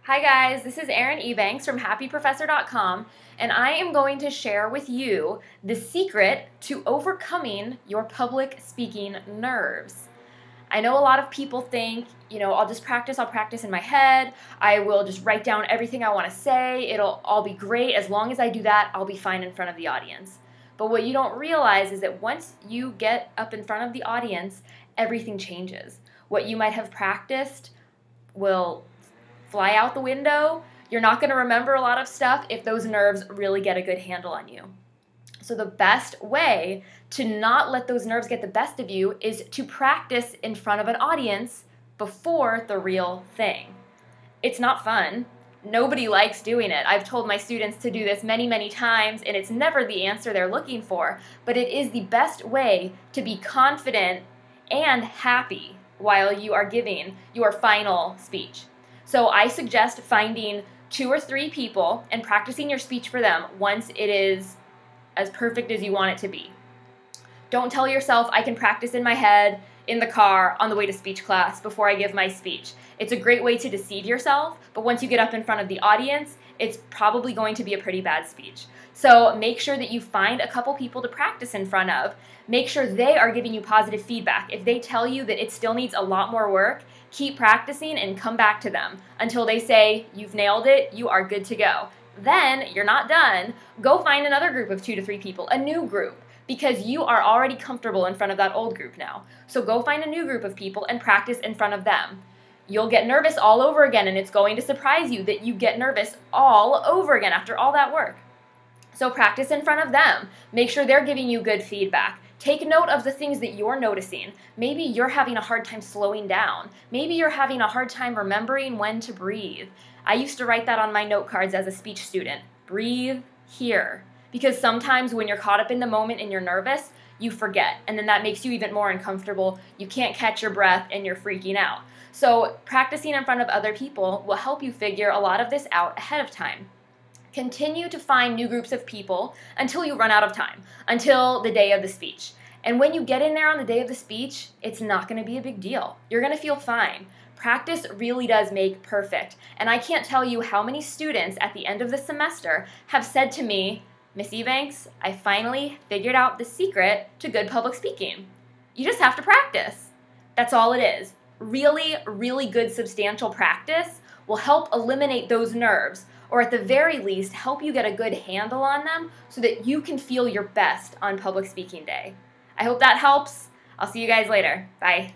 Hi guys, this is Erin Ebanks from happyprofessor.com, and I am going to share with you the secret to overcoming your public speaking nerves. I know a lot of people think, I'll practice in my head, I will just write down everything I want to say, it'll all be great, as long as I do that, I'll be fine in front of the audience. But what you don't realize is that once you get up in front of the audience, everything changes. What you might have practiced will fly out the window. You're not going to remember a lot of stuff if those nerves really get a good handle on you. So the best way to not let those nerves get the best of you is to practice in front of an audience before the real thing. It's not fun. Nobody likes doing it. I've told my students to do this many, many times, and it's never the answer they're looking for, but it is the best way to be confident and happy while you are giving your final speech. So I suggest finding 2 or 3 people and practicing your speech for them once it is as perfect as you want it to be. Don't tell yourself I can practice in my head, in the car, on the way to speech class before I give my speech. It's a great way to deceive yourself, but once you get up in front of the audience, it's probably going to be a pretty bad speech. So make sure that you find a couple people to practice in front of. Make sure they are giving you positive feedback. If they tell you that it still needs a lot more work, keep practicing and come back to them until they say, you've nailed it, you are good to go. Then you're not done. Go find another group of 2 to 3 people, a new group, because you are already comfortable in front of that old group now. So go find a new group of people and practice in front of them. You'll get nervous all over again, and it's going to surprise you that you get nervous all over again after all that work. So practice in front of them. Make sure they're giving you good feedback. Take note of the things that you're noticing. Maybe you're having a hard time slowing down. Maybe you're having a hard time remembering when to breathe. I used to write that on my note cards as a speech student. Breathe here. Because sometimes when you're caught up in the moment and you're nervous, you forget. And then that makes you even more uncomfortable. You can't catch your breath and you're freaking out. So practicing in front of other people will help you figure a lot of this out ahead of time. Continue to find new groups of people until you run out of time, until the day of the speech. And when you get in there on the day of the speech, it's not going to be a big deal. You're going to feel fine. Practice really does make perfect. And I can't tell you how many students at the end of the semester have said to me, Miss Ebanks, I finally figured out the secret to good public speaking. You just have to practice. That's all it is. Really, really good substantial practice will help eliminate those nerves, or at the very least, help you get a good handle on them so that you can feel your best on public speaking day. I hope that helps. I'll see you guys later. Bye.